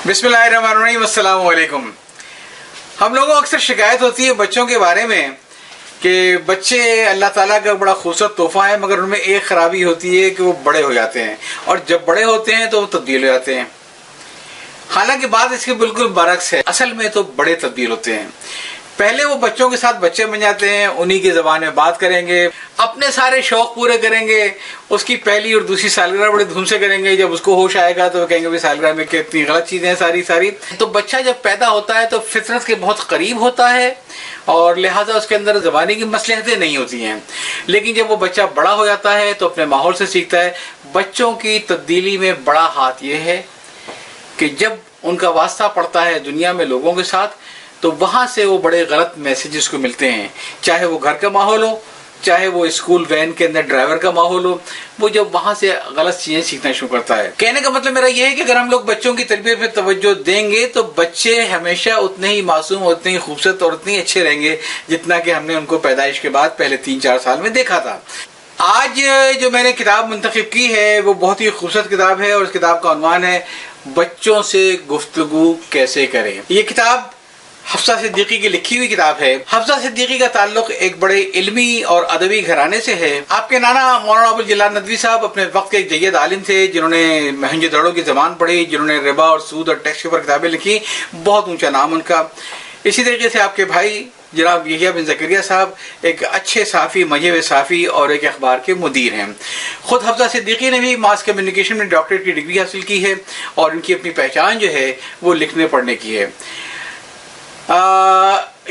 बिस्मिल्लाहिर्रहमानिर्रहीम, अस्सलाम वालेकुम। हम लोगों को अक्सर शिकायत होती है बच्चों के बारे में कि बच्चे अल्लाह ताला का बड़ा खूबसूरत तोहफा है, मगर उनमें एक खराबी होती है कि वो बड़े हो जाते हैं, और जब बड़े होते हैं तो वो तब्दील हो जाते हैं। हालांकि बात इसकी बिल्कुल बरक्स है। असल में तो बड़े तब्दील होते हैं। पहले वो बच्चों के साथ बच्चे बन जाते हैं, उन्हीं की जबान में बात करेंगे, अपने सारे शौक पूरे करेंगे, उसकी पहली और दूसरी सालगिरह बड़े धूम से करेंगे। जब उसको होश आएगा तो वो कहेंगे भाई सालगिरह में कितनी गलत चीजें हैं सारी। तो बच्चा जब पैदा होता है तो फितरत के बहुत करीब होता है और लिहाजा उसके अंदर ज़बानी की मसलहतें नहीं होती हैं। लेकिन जब वो बच्चा बड़ा हो जाता है तो अपने माहौल से सीखता है। बच्चों की तब्दीली में बड़ा हाथ ये है कि जब उनका वास्ता पड़ता है दुनिया में लोगों के साथ, तो वहां से वो बड़े गलत मैसेजेस को मिलते हैं। चाहे वो घर का माहौल हो, चाहे वो स्कूल वैन के अंदर ड्राइवर का माहौल हो, वो जब वहां से गलत चीजें सीखना शुरू करता है। कहने का मतलब मेरा ये है कि अगर हम लोग बच्चों की तरबियत पे तवज्जो देंगे तो बच्चे हमेशा उतने ही मासूम, उतने ही खूबसूरत और उतने ही अच्छे रहेंगे जितना कि हमने उनको पैदाइश के बाद पहले 3-4 साल में देखा था। आज जो मैंने किताब मुंतखब की है वो बहुत ही खूबसूरत किताब है और इस किताब का उन्वान है बच्चों से गुफ्तगू कैसे करें। ये किताब हफ्सा सिद्दीकी की लिखी हुई किताब है। हफ्सा सिद्दीकी का ताल्लुक एक बड़े इल्मी और अदबी घराने से है। आपके नाना मौलाना अबुल जलाल नदवी साहब अपने वक्त के एक जय्यद आलिम थे, जिन्होंने मोहनजोदड़ो की ज़बान पढ़ी, जिन्होंने रिबा और सूद और टैक्स के ऊपर किताबें लिखी। बहुत ऊंचा नाम उनका। इसी तरीके से आपके भाई जनाब यहिया बिन ज़करिया साहब एक अच्छे साफ़ी, मजहब साफ़ी और एक अखबार के मुदीर हैं। खुद हफ्सा सिद्दीकी ने भी मास कम्युनिकेशन में डॉक्टरेट की डिग्री हासिल की है और इनकी अपनी पहचान जो है वो लिखने पढ़ने की है।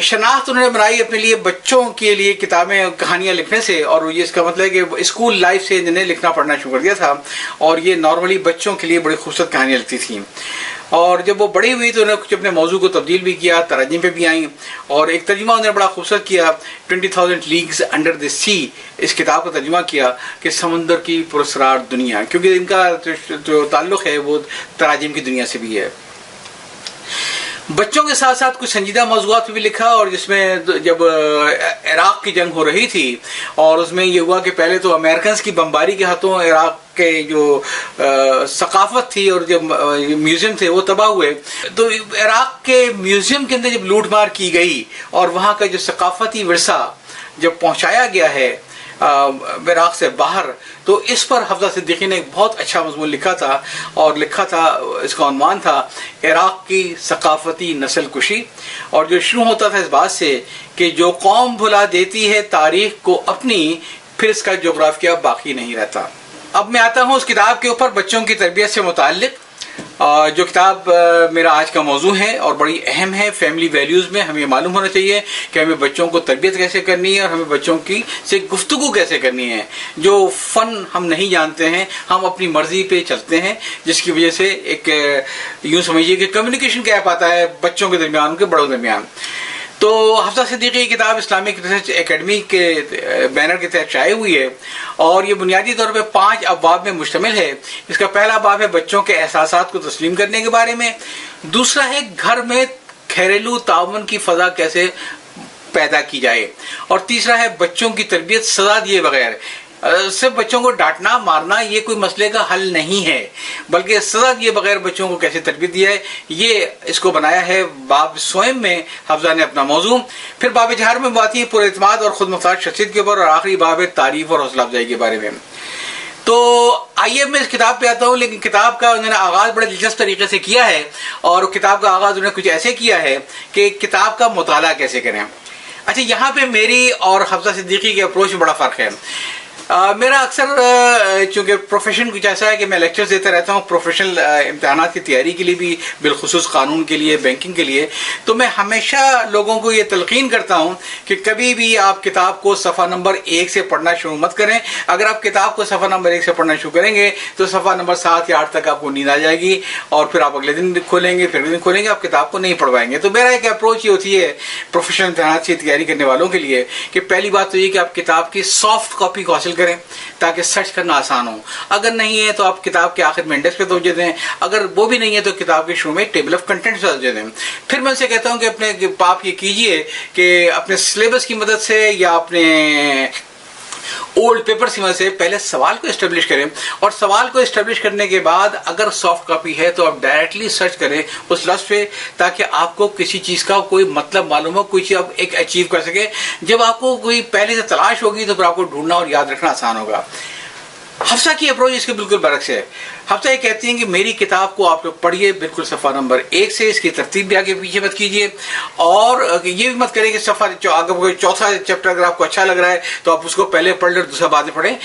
शनाख्त उन्होंने बनाई अपने लिए बच्चों के लिए किताबें, कहानियां लिखने से, और ये इसका मतलब है कि स्कूल लाइफ से इन्होंने लिखना पढ़ना शुरू कर दिया था और ये नॉर्मली बच्चों के लिए बड़ी खूबसूरत कहानियां लिखती थी। और जब वो बड़ी हुई तो उन्होंने कुछ अपने मौजू को तब्दील भी किया, तराजीम पे भी आई, और एक तर्जुमा उन्होंने बड़ा खूबसूरत किया, 20,000 लीग्स अंडर द सी। इस किताब का तर्जुमा किया कि समंदर की पुरस्रार दुनिया, क्योंकि इनका जो ताल्लुक है वो तराजीम की दुनिया से भी है। बच्चों के साथ साथ कुछ संजीदा मौज़ूआत भी लिखा, और जिसमें जब इराक की जंग हो रही थी और उसमें ये हुआ कि पहले तो अमेरिकन की बमबारी के हाथों इराक के जो सकाफत थी और जो म्यूजियम थे वो तबाह हुए। तो इराक के म्यूजियम के अंदर जब लूट मार की गई और वहाँ का जो सकाफती विरसा जब पहुँचाया गया है इराक से बाहर, तो इस पर हफ्सा सिद्दीकी ने एक बहुत अच्छा मज़मून लिखा था, और लिखा था, इसका उन्वान था इराक की सकाफती नस्ल कुशी, और जो शुरू होता था इस बात से कि जो कौम भुला देती है तारीख को अपनी, फिर इसका जोग्राफिया बाकी नहीं रहता। अब मैं आता हूँ उस किताब के ऊपर, बच्चों की तरबियत से मुताल्लिक, जो किताब मेरा आज का मौजू है और बड़ी अहम है। फैमिली वैल्यूज़ में हमें मालूम होना चाहिए कि हमें बच्चों को तरबियत कैसे करनी है और हमें बच्चों की से गुफ्तगू कैसे करनी है। जो फ़न हम नहीं जानते हैं, हम अपनी मर्जी पे चलते हैं, जिसकी वजह से एक यूँ समझिए कि कम्युनिकेशन गैप आता है बच्चों के दरमियान, उनके बड़ों के दरमियान। तो हफ्सा सिद्दीकी की किताब इस्लामिक रिसर्च एकेडमी के बैनर के तहत शाये हुई है और ये बुनियादी तौर पे 5 अब्वाब में मुश्तमिल है। इसका पहला बाब है बच्चों के एहसासात को तस्लीम करने के बारे में, दूसरा है घर में घरेलू ताउन की फ़ज़ा कैसे पैदा की जाए, और तीसरा है बच्चों की तरबियत सज़ा दिए बगैर। सिर्फ बच्चों को डांटना मारना ये कोई मसले का हल नहीं है, बल्कि सजा दिए बगैर बच्चों को कैसे तरबियत दिया है, ये इसको बनाया है बाब स्वयं में हफ्जा ने अपना मौजू। फिर बाब जहर में बात है पुर एतमाद और खुद मुख्तार शख्सियत के ऊपर, और आखिरी बाब है तारीफ और हौसला अफजाई के बारे में। तो आइए मैं इस किताब पे आता हूँ। लेकिन किताब का उन्होंने आगाज़ बड़े दिलचस्प तरीके से किया है, और किताब का आगाज़ उन्होंने कुछ ऐसे किया है कि किताब का मुताला कैसे करें। अच्छा, यहाँ पे मेरी और हफ्सा सिद्दीकी के अप्रोच में बड़ा फ़र्क है। मेरा अक्सर चूँकि प्रोफेशन कुछ ऐसा है कि मैं लेक्चर्स देता रहता हूँ प्रोफेशनल इम्तहानात की तैयारी के लिए भी, बिलखुसूस कानून के लिए, बैंकिंग के लिए। तो मैं हमेशा लोगों को ये तलकीन करता हूँ कि कभी भी आप किताब को सफ़ा नंबर 1 से पढ़ना शुरू मत करें। अगर आप किताब को सफ़ा नंबर 1 से पढ़ना शुरू करेंगे तो सफ़ा नंबर 7 या 8 तक आपको नींद आ जाएगी, और फिर आप अगले दिन खोलेंगे, फिर अगले दिन खोलेंगे, आप किताब को नहीं पढ़ पाएंगे। तो मेरा एक अप्रोच ये होती है प्रोफेशनल इम्तहानात की तैयारी करने वालों के लिए कि पहली बात तो ये कि आप किताब की सॉफ्ट कॉपी को हासिल करें ताकि सर्च करना आसान हो। अगर नहीं है तो आप किताब के आखिर में इंडेक्स पे तवज्जो दें, अगर वो भी नहीं है तो किताब के शुरू में टेबल ऑफ कंटेंट्स पे तवज्जो दें। फिर मैं उनसे कहता हूँ कि अपने आप ये कीजिए कि अपने सिलेबस की मदद से या अपने ओल्ड पेपर्स की मदद से पहले सवाल को एस्टेब्लिश करें, और सवाल को एस्टेब्लिश करने के बाद अगर सॉफ्ट कॉपी है तो आप डायरेक्टली सर्च करें उस लफ्ज पे, ताकि आपको किसी चीज का कोई मतलब मालूम हो, कोई चीज आप एक अचीव कर सके। जब आपको कोई पहले से तलाश होगी तो फिर आपको ढूंढना और याद रखना आसान होगा। हफ्सा की अप्रोच इसके बिल्कुल बरक्स है। हफ्सा ये कहती हैं कि मेरी किताब को आप लोग पढ़िए बिल्कुल सफ़ा नंबर 1 से, इसकी तरतीब भी आगे पीछे मत कीजिए, और ये भी मत करें कि सफ़ा अगर कोई चौथा चैप्टर अगर आपको अच्छा लग रहा है तो आप उसको पहले पढ़ लें, दूसरा बाद में पढ़ें।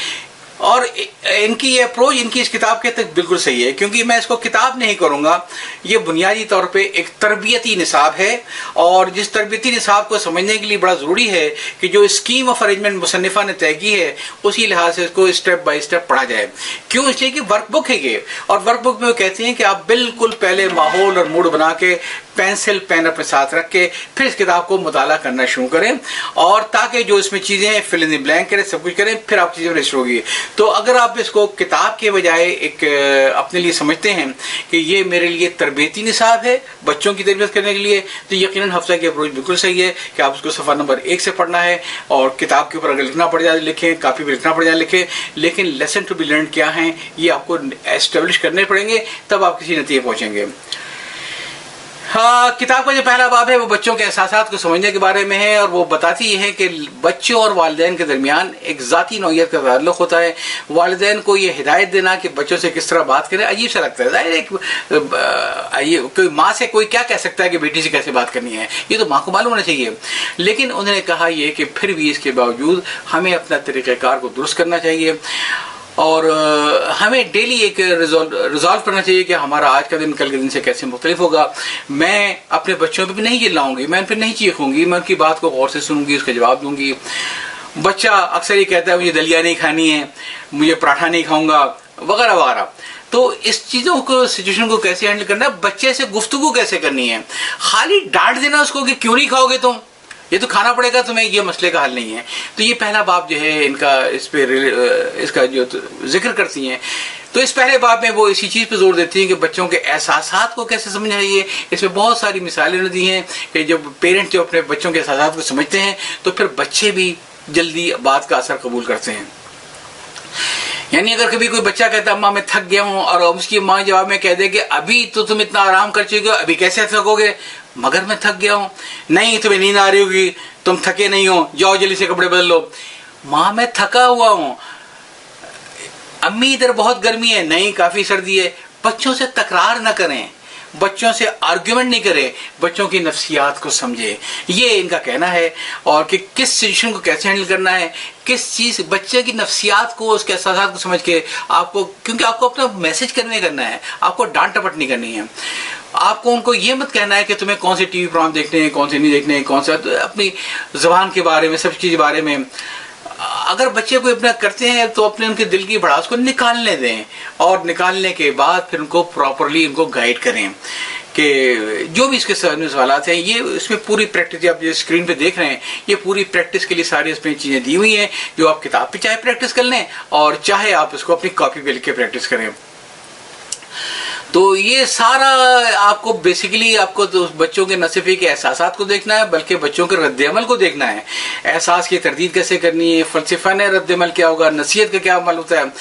और इनकी ये अप्रोच इनकी इस किताब के तक बिल्कुल सही है, क्योंकि मैं इसको किताब नहीं करूँगा, ये बुनियादी तौर पे एक तरबियती निसाब है, और जिस तरबियती निसाब को समझने के लिए बड़ा ज़रूरी है कि जो स्कीम ऑफ अरेंजमेंट मुसन्निफ़ा ने तय की है उसी लिहाज से इसको स्टेप बाय स्टेप पढ़ा जाए। क्यों? इसलिए कि वर्कबुक है ये, और वर्कबुक में वो कहते हैं कि आप बिल्कुल पहले माहौल और मूड बना के पेंसिल पेन अपने साथ रख के फिर इस किताब को मुताला करना शुरू करें, और ताकि जो इसमें चीज़ें हैं फिल इन द ब्लैंक करें, सब कुछ करें, फिर आप चीज़ें रजिस्टर होगी। तो अगर आप इसको किताब के बजाय एक अपने लिए समझते हैं कि ये मेरे लिए तरबियती निसाब है बच्चों की तरबियत करने के लिए, तो यकीनन हफ्सा की अप्रोच बिल्कुल सही है कि आप उसको सफ़ा नंबर 1 से पढ़ना है, और किताब के ऊपर अगर लिखना पड़ जाए लिखें, कापी पर लिखना पड़ जाए लिखें, लेकिन लेसन टू बी लर्न क्या है ये आपको एस्टेब्लिश करने पड़ेंगे, तब आप किसी नतीजे पहुँचेंगे। हाँ, किताब का जो पहला बाब है वो बच्चों के एहसासात को समझने के बारे में है, और वो बताती है कि बच्चों और वालिदैन के दरमियान एक ज़ाती नौइयत का ताल्लुक़ होता है। वालिदैन को ये हिदायत देना कि बच्चों से किस तरह बात करें अजीब सा लगता है। कोई माँ से कोई क्या कह सकता है कि बेटी से कैसे बात करनी है, ये तो माँ को मालूम होना चाहिए। लेकिन उन्होंने कहा ये कि फिर भी इसके बावजूद हमें अपना तरीक़ाकार को दुरुस्त करना चाहिए, और हमें डेली एक रिजॉल्व करना चाहिए कि हमारा आज का दिन कल के दिन से कैसे मुख्तलिफ होगा। मैं अपने बच्चों पे भी नहीं चिल्लाऊंगी, मैं उन पर नहीं चीखूंगी, मैं उनकी बात को गौर से सुनूंगी, उसका जवाब दूंगी। बच्चा अक्सर ये कहता है मुझे दलिया नहीं खानी है, मुझे पराठा नहीं खाऊंगा, वगैरह वगैरह। तो इस चीज़ों को, सिचुएशन को कैसे हैंडल करना है, बच्चे से गुफ्तगू कैसे करनी है। खाली डांट देना उसको कि क्यों नहीं खाओगे तुम, ये तो खाना पड़ेगा तुम्हें, ये मसले का हल नहीं है। तो ये पहला बाब जो है इनका इस पे इसका जो जिक्र करती हैं, तो इस पहले बाब में वो इसी चीज़ पे जोर देती हैं कि बच्चों के एहसासात को कैसे समझना चाहिए। इसमें बहुत सारी मिसालें दी हैं कि जब पेरेंट्स जो अपने बच्चों के एहसासात को समझते हैं तो फिर बच्चे भी जल्दी बात का असर कबूल करते हैं। यानी अगर कभी कोई बच्चा कहता है अम्मा मैं थक गया हूँ, और उसकी माँ जवाब में कह दे कि अभी तो तुम इतना आराम कर चुके हो, अभी कैसे थकोगे, मगर मैं थक गया हूँ। नहीं, तुम्हें नींद आ रही होगी, तुम थके नहीं हो, जाओ जल्दी से कपड़े बदल लो। माँ मैं थका हुआ हूँ। अम्मी इधर बहुत गर्मी है, नहीं काफी सर्दी है। बच्चों से तकरार न करें, बच्चों से आर्ग्यूमेंट नहीं करें, बच्चों की नफ्सियात को समझे, ये इनका कहना है। और कि किस सिचुएशन को कैसे हैंडल करना है, किस चीज़ बच्चे की नफ्सियात को, उसके एहसासात को समझ के आपको, क्योंकि आपको अपना मैसेज कन्वे करना है, आपको डांट टपट नहीं करनी है। आपको उनको ये मत कहना है कि तुम्हें कौन से टीवी प्रोग्राम देखने हैं, कौन से नहीं देखने हैं, कौन सा, तो अपनी ज़बान के बारे में, सब चीज़ के बारे में अगर बच्चे को अपना करते हैं तो अपने उनके दिल की भड़ास को निकालने दें, और निकालने के बाद फिर उनको प्रॉपरली उनको गाइड करें कि जो भी इसके सवालात हैं, ये इसमें पूरी प्रैक्टिस आप जो स्क्रीन पे देख रहे हैं, ये पूरी प्रैक्टिस के लिए सारी इसमें चीज़ें दी हुई हैं, जो आप किताब पे चाहे प्रैक्टिस कर लें और चाहे आप इसको अपनी कॉपी पे लिख के प्रैक्टिस करें। तो ये सारा आपको बेसिकली आपको तो बच्चों के न सिर्फ के एहसासात को देखना है, बल्कि बच्चों के रद्द-ए-अमल को देखना है। एहसास की तरदीद कैसे करनी है, फलसफाना रद्द-ए-अमल क्या होगा, नसीहत का क्या अमल होता है।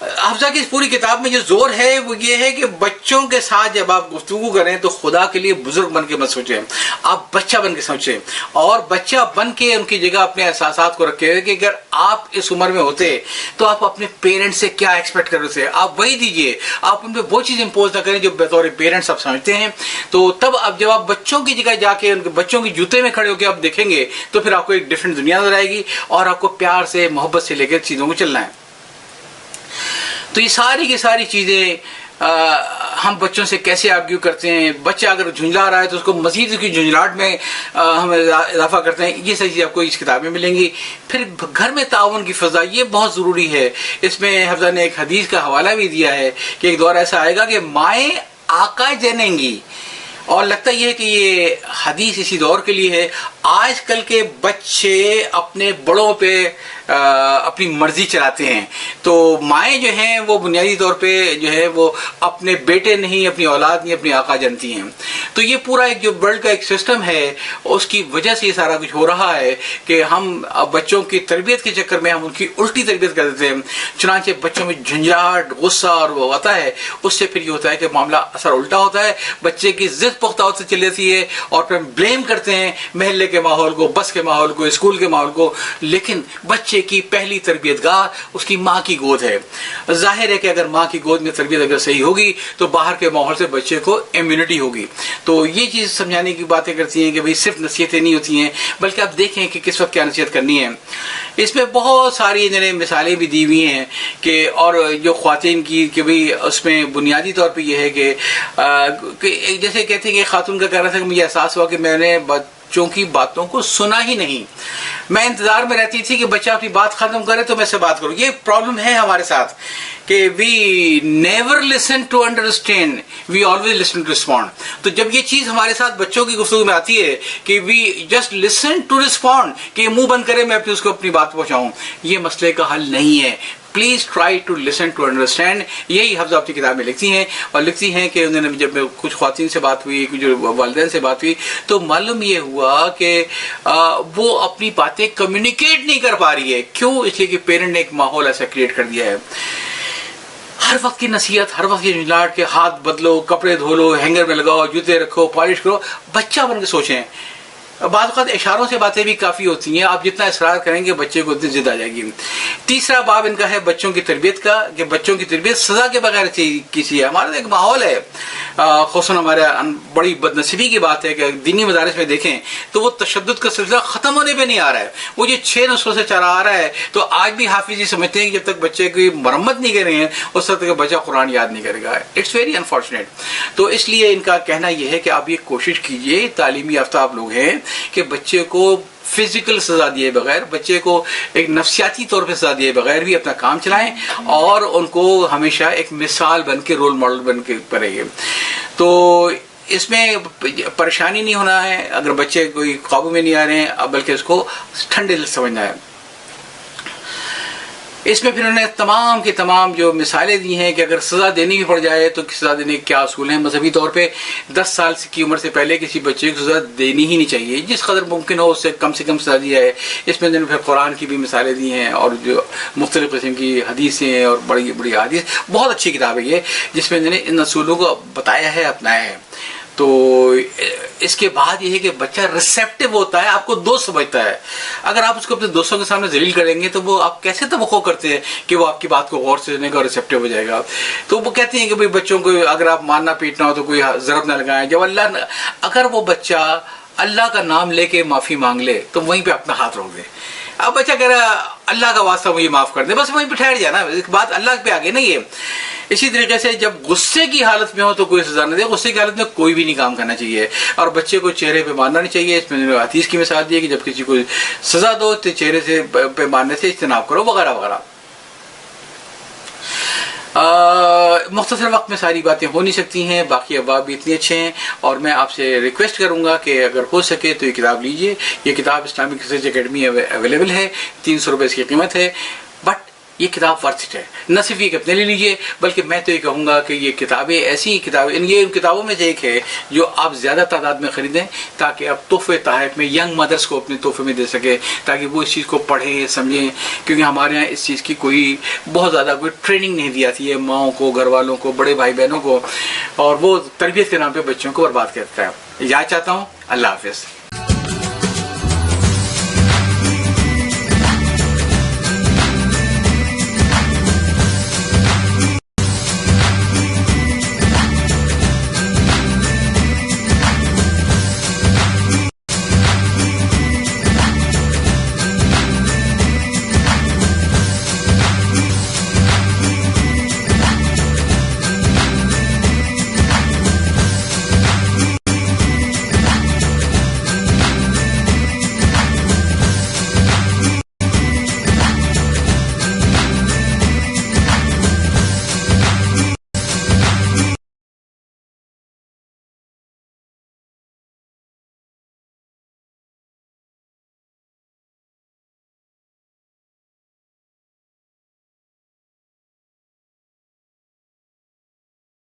हफ्सा की इस पूरी किताब में जो जोर है वो ये है कि बच्चों के साथ जब आप गुफ्तगू करें तो खुदा के लिए बुजुर्ग बन के मत सोचें, आप बच्चा बन के सोचें, और बच्चा बन के उनकी जगह अपने एहसासात को रखें कि अगर आप इस उम्र में होते तो आप अपने पेरेंट्स से क्या एक्सपेक्ट कर रहे थे, आप वही दीजिए, आप उन पर वो चीज़ इम्पोज ना करें जो बतौर पेरेंट्स आप समझते हैं। तो तब अब जब आप बच्चों की जगह जाके उनके बच्चों के जूते में खड़े होकर आप देखेंगे तो फिर आपको एक डिफरेंट दुनिया नजर आएगी, और आपको प्यार से मोहब्बत से लेकर चीज़ों को चलना है। तो ये सारी की सारी चीज़ें हम बच्चों से कैसे आर्ग्यू करते हैं, बच्चा अगर झुंझला रहा है तो उसको मजीद उसकी झुंझलाहट में हम इजाफा करते हैं, ये सारी चीज़ें आपको इस किताब में मिलेंगी। फिर घर में ताउन की फ़ज़ा, ये बहुत ज़रूरी है। इसमें हफ्सा ने एक हदीस का हवाला भी दिया है कि एक दौर ऐसा आएगा कि माएँ आका जनेंगी, और लगता यह है कि ये हदीस इसी दौर के लिए है। آج کل کے بچے اپنے بڑوں پہ اپنی مرضی چلاتے ہیں، تو مائیں جو ہیں وہ بنیادی طور پہ جو ہے وہ اپنے بیٹے نہیں، اپنی اولاد نہیں، اپنی آقا جانتی ہیں. تو یہ پورا ایک جو ورلڈ کا ایک سسٹم ہے، اس کی وجہ سے یہ سارا کچھ ہو رہا ہے کہ ہم بچوں کی تربیت کے چکر میں ہم ان کی الٹی تربیت کر دیتے ہیں. چنانچہ بچوں میں جھنجھلاہٹ، غصہ اور وہ آتا ہے، اس سے پھر یہ ہوتا ہے کہ معاملہ اثر الٹا ہوتا ہے، بچے کی ضد پختہ ہوتی چلی جاتی ہے اور پھر ہم بلیم کرتے ہیں محلے کے ماحول کو، بس کے ماحول کو، اسکول کے ماحول کو. لیکن بچے کی پہلی تربیت گاہ اس کی ماں کی گود ہے. ظاہر ہے کہ اگر ماں کی گود میں تربیت اگر صحیح ہوگی تو باہر کے ماحول سے بچے کو امیونٹی ہوگی. تو یہ چیز سمجھانے کی باتیں کرتی ہیں کہ بھئی صرف نصیحتیں نہیں ہوتی ہیں، بلکہ آپ دیکھیں کہ کس وقت کیا نصیحت کرنی ہے. اس میں بہت ساری مثالیں بھی دی ہوئی ہیں کہ اور جو خواتین کی کہ بھئی اس میں بنیادی طور پہ یہ ہے کہ جیسے کہتے ہیں کہ خاتون کا کہنا تھا کہ مجھے احساس ہوا کہ میں نے بچوں کی باتوں کو سنا ہی نہیں، میں انتظار میں رہتی تھی کہ بچہ اپنی بات ختم کرے تو میں اس سے بات کروں. یہ پرابلم ہے ہمارے ساتھ کہ we never listen to understand, we always listen to respond. تو جب یہ چیز ہمارے ساتھ بچوں کی گفتگو میں آتی ہے کہ we just listen to respond, کہ یہ منہ بند کرے میں اس کو اپنی بات پہنچاؤں، یہ مسئلے کا حل نہیں ہے. Please try to listen to understand. یہی حفظہ اپنی کتاب میں لکھتی ہیں، اور لکھتی ہیں کہ انہوں نے جب کچھ خواتین سے بات ہوئی، کچھ والدین سے بات ہوئی، تو معلوم یہ ہوا کہ وہ اپنی باتیں کمیونیکیٹ نہیں کر پا رہی ہے. کیوں؟ اس لیے کہ پیرنٹ نے ایک ماحول ایسا کریٹ کر دیا ہے. ہر وقت کی نصیحت، ہر وقت کی جھنجھلاہٹ کے ہاتھ بدلو، کپڑے دھو لو، ہینگر میں لگاؤ، جوتے رکھو، پالش کرو. بچہ بن کے سوچیں. بعض اوقات اشاروں سے باتیں بھی کافی ہوتی ہیں، آپ جتنا اصرار کریں گے بچے کو اتنی ضد آ جائے گی. تیسرا باب ان کا ہے بچوں کی تربیت کا، کہ بچوں کی تربیت سزا کے بغیر کسی ہے. ہمارا ایک ماحول ہے، خصوصاً ہمارے بڑی بدنصیبی کی بات ہے کہ دینی مدارس میں دیکھیں تو وہ تشدد کا سلسلہ ختم ہونے پہ نہیں آ رہا ہے. وہ جو 6 نسلوں سے چلا آ رہا ہے، تو آج بھی حافظ جی سمجھتے ہیں کہ جب تک بچے کی مرمت نہیں کر رہے ہیں اس وقت تک بچہ قرآن یاد نہیں کرے گا. It's very unfortunate. تو اس لیے ان کا کہنا یہ ہے کہ آپ یہ کوشش کیجئے، تعلیمی یافتہ آپ لوگ ہیں، کہ بچے کو فزیکل سزا دیے بغیر، بچے کو ایک نفسیاتی طور پہ سزا دیے بغیر بھی اپنا کام چلائیں، اور ان کو ہمیشہ ایک مثال بن کے، رول ماڈل بن کے کریں گے. تو اس میں پریشانی نہیں ہونا ہے اگر بچے کوئی قابو میں نہیں آ رہے ہیں، بلکہ اس کو ٹھنڈے دل سمجھنا ہے. اس میں پھر انہوں نے تمام کی تمام جو مثالیں دی ہیں کہ اگر سزا دینی بھی پڑ جائے تو سزا دینے کے کیا اصول ہیں. مذہبی طور پہ 10 سال کی عمر سے پہلے کسی بچے کو سزا دینی ہی نہیں چاہیے، جس قدر ممکن ہو اس سے کم سزا دیا ہے. اس میں انہوں نے پھر قرآن کی بھی مثالیں دی ہیں، اور جو مختلف قسم کی حدیثیں اور بڑی بڑی حدیث. بہت اچھی کتاب ہے یہ، جس میں انہوں نے ان اصولوں کو بتایا ہے، اپنایا ہے. تو اس کے بعد یہ ہے کہ بچہ ریسیپٹیو ہوتا ہے، آپ کو دوست سمجھتا ہے. اگر آپ اس کو اپنے دوستوں کے سامنے ذلیل کریں گے تو وہ آپ کیسے توقع کرتے ہیں کہ وہ آپ کی بات کو غور سے سنے گا اور ریسیپٹیو ہو جائے گا. تو وہ کہتے ہیں کہ بھئی بچوں کو اگر آپ مارنا پیٹنا ہو تو کوئی ضرب نہ لگائیں. جب اگر وہ بچہ اللہ کا نام لے کے معافی مانگ لے تو وہیں پہ اپنا ہاتھ روک دے. اب بچہ کہہ رہا اللہ کا واسطہ مجھے معاف کر دے، بس وہیں پہ ٹھہر جانا، بات اللہ پہ آگے نہیں ہے. اسی طریقے سے جب غصے کی حالت میں ہو تو کوئی سزا نہ دے. غصے کی حالت میں کوئی بھی نہیں کام کرنا چاہیے، اور بچے کو چہرے پہ مارنا نہیں چاہیے. اس میں حدیث کی مثال دی ہے کہ جب کسی کو سزا دو تو چہرے سے پہ مارنے سے اجتناب کرو، وغیرہ وغیرہ. مختصر وقت میں ساری باتیں ہو نہیں سکتی ہیں، باقی ابواب بھی اتنے اچھے ہیں، اور میں آپ سے ریکویسٹ کروں گا کہ اگر ہو سکے تو یہ کتاب لیجئے. یہ کتاب اسلامک ریسرچ اکیڈمی اویلیبل ہے، 300 روپے اس کی قیمت ہے. بٹ یہ کتاب ورتھ اٹ ہے. نہ صرف یہ اپنے لیے لیجیے، بلکہ میں تو یہ کہوں گا کہ یہ کتابیں ایسی کتابیں، یہ ان کتابوں میں سے ایک ہے جو آپ زیادہ تعداد میں خریدیں تاکہ آپ تحفے تحائف میں ینگ مدرس کو اپنے تحفے میں دے سکیں، تاکہ وہ اس چیز کو پڑھیں سمجھیں. کیونکہ ہمارے یہاں اس چیز کی کوئی بہت زیادہ کوئی ٹریننگ نہیں دی جاتی ہے ماؤں کو، گھر والوں کو، بڑے بھائی بہنوں کو، اور وہ تربیت کے نام پہ بچوں کو برباد کرتا ہے. یاد چاہتا ہوں. اللہ حافظ.